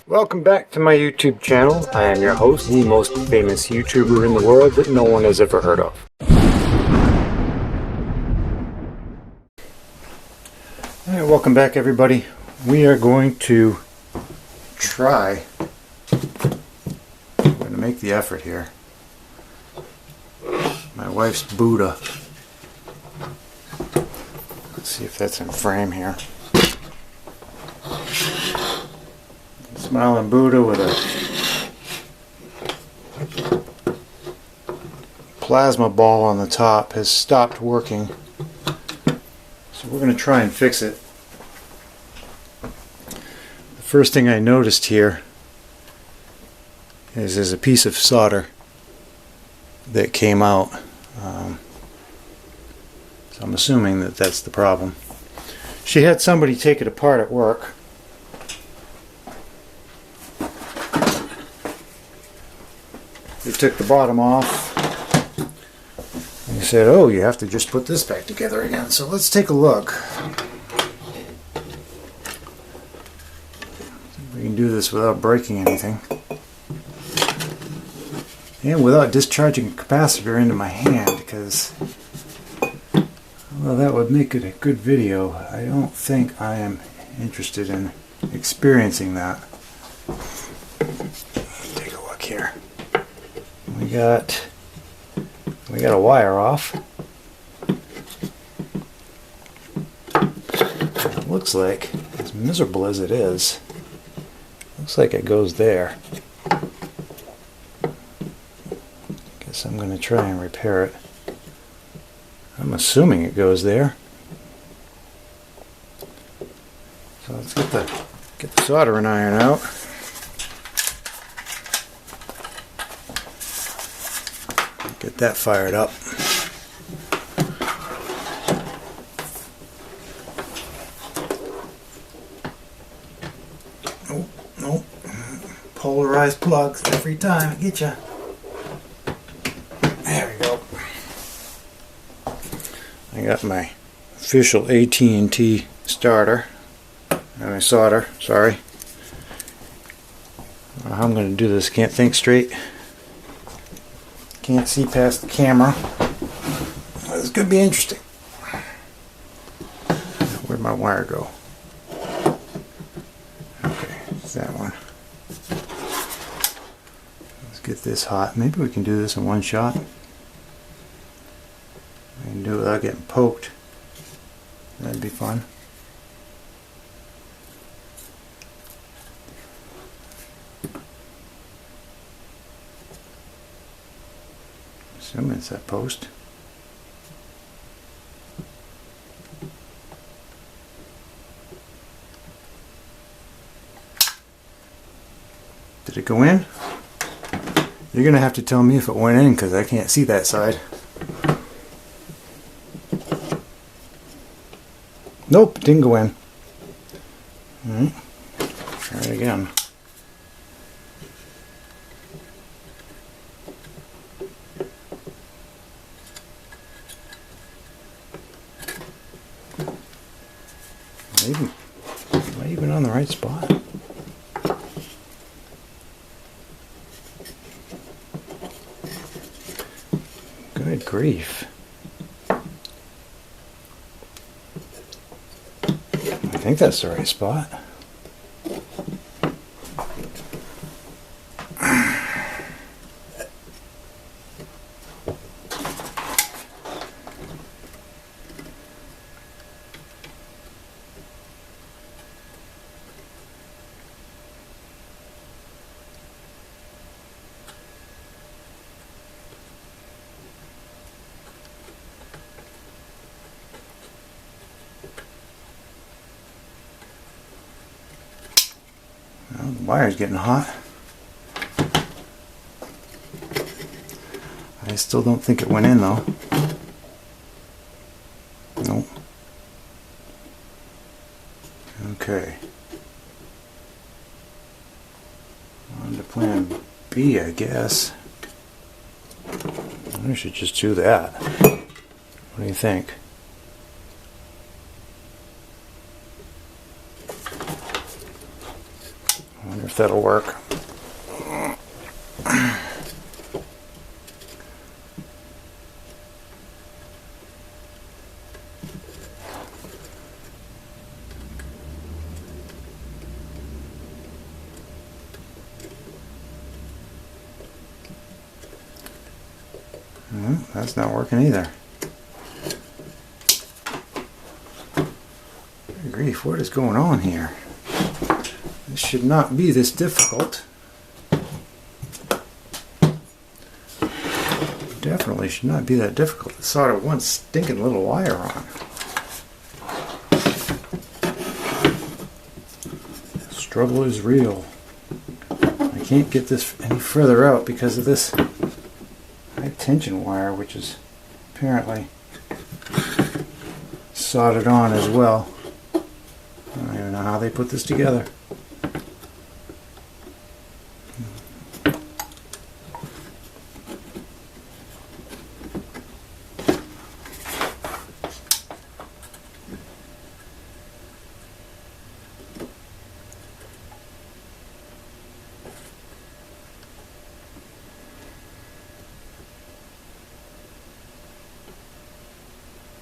Welcome back to my YouTube channel. I am your host, the most famous YouTuber in the world that no one has ever heard of. Alright, welcome back everybody. We are going to try, I'm going to make the effort here, my wife's Buddha. Let's see if that's in frame here. Smiling Buddha with a plasma ball on the top has stopped working. So we're going to try and fix it. The first thing I noticed here is there's a piece of solder that came out. So I'm assuming that that's the problem. She had somebody take it apart at work. They took the bottom off and he said, oh, you have to just put this back together again. So let's take a look. See if we can do this without breaking anything. And without discharging a capacitor into my hand, because well, that would make it a good video. I don't think I am interested in experiencing that. Take a look here. We got a wire off. It looks like, as miserable as it is, looks like it goes there. Guess I'm going to try and repair it. I'm assuming it goes there. So let's get the soldering iron out. Get that fired up. Nope. Polarized plugs every time. Get ya. There we go. I got my official AT&T starter. My solder. Sorry. I don't know how I'm going to do this. Can't think straight. Can't see past the camera. This could be interesting. Where'd my wire go? Okay, it's that one. Let's get this hot. Maybe we can do this in one shot. We can do it without getting poked. That'd be fun. Assuming it's that post. Did it go in? You're gonna have to tell me if it went in because I can't see that side. Nope, it didn't go in. Alright, try it again. Am I even on the right spot? Good grief. I think that's the right spot. Well, the wire's getting hot. I still don't think it went in though. Nope. Okay. On to plan B, I guess. I should just do that. What do you think? if that'll work. Well, that's not working either. Good grief, what is going on here? This should not be this difficult. Definitely should not be that difficult to solder one stinking little wire on. The struggle is real. I can't get this any further out because of this high tension wire, which is apparently soldered on as well. I don't even know how they put this together.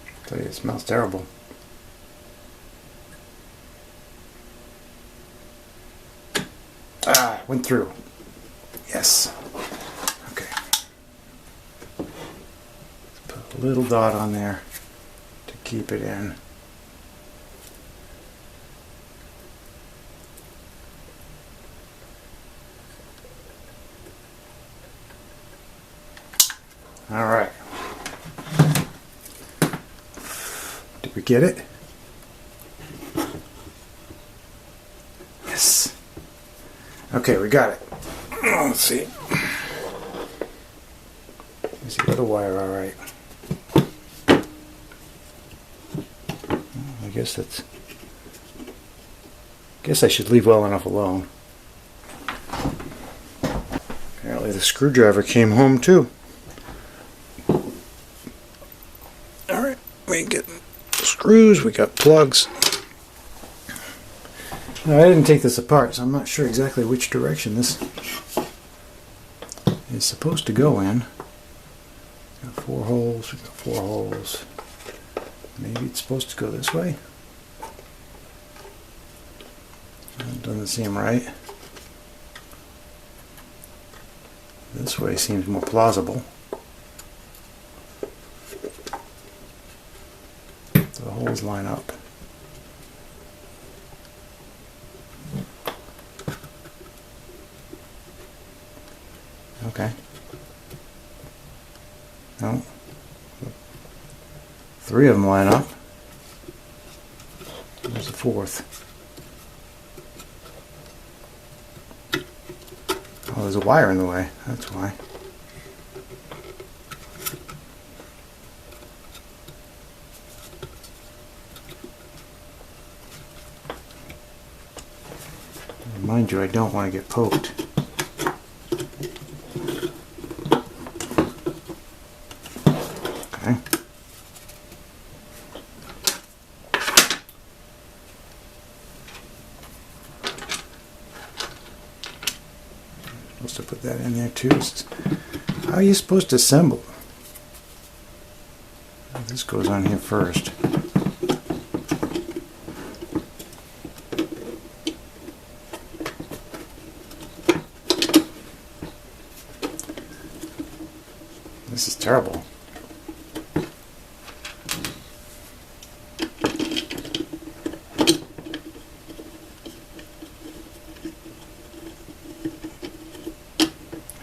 I tell you, it smells terrible. Ah, went through. Yes. Okay. Let's put a little dot on there to keep it in. All right. Did we get it? Yes. Okay, we got it. Let's see. Let's see the wire. All right. I guess that's. Guess I should leave well enough alone. Apparently, the screwdriver came home too. All right, we get screws. We got plugs. Now, I didn't take this apart, so I'm not sure exactly which direction this is supposed to go in. Got 4 holes, we've got 4 holes. Maybe it's supposed to go this way? That doesn't seem right. This way seems more plausible. The holes line up. Okay. No. 3 of them line up. There's the 4th. Oh, there's a wire in the way. That's why. Mind you, I don't want to get poked. Okay. Supposed to put that in there too. How are you supposed to assemble? This goes on here first. This is terrible. I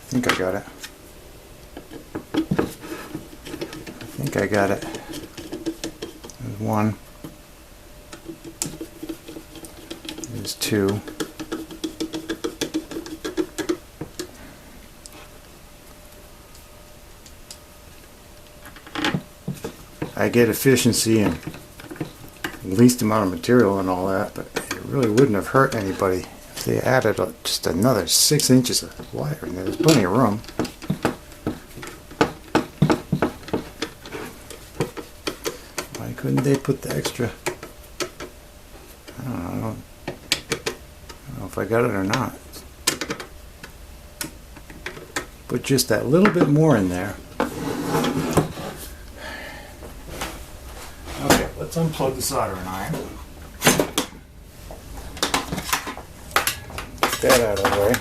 think I got it. I got it. There's 1. There's 2. I get efficiency and least amount of material and all that, but it really wouldn't have hurt anybody if they added just another 6 inches of wire in there. There's plenty of room. Why couldn't they put the extra? I don't know if I got it or not. It's put just that little bit more in there. Okay, let's unplug the soldering iron. Get that out of the way.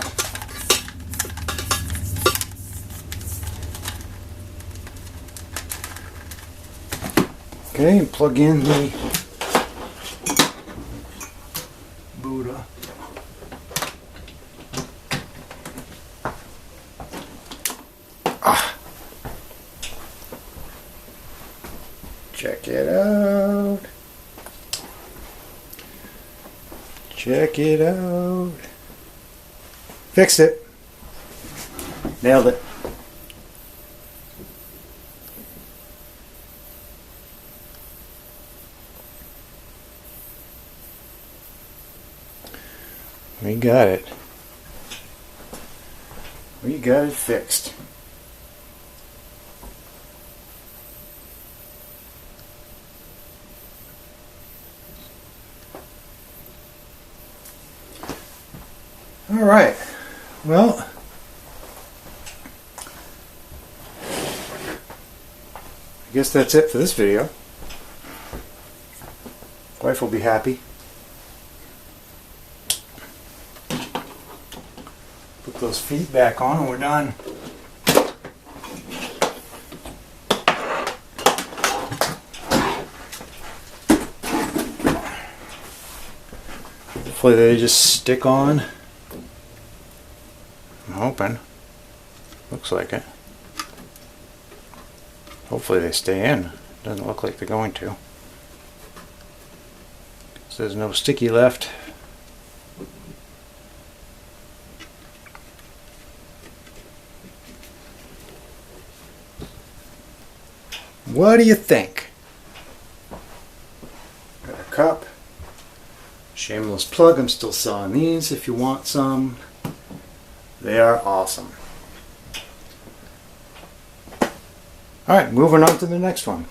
Okay, and plug in the Buddha. Check it out. Check it out. Fixed it. Nailed it. We got it. We got it fixed. All right. Well, I guess that's it for this video. Wife will be happy. Put those feet back on and we're done. Hopefully they just stick on. I'm hoping. Looks like it. Hopefully they stay in. Doesn't look like they're going to. So there's no sticky left. What do you think? Got a cup. Shameless plug, I'm still selling these if you want some. They are awesome. Alright, moving on to the next one.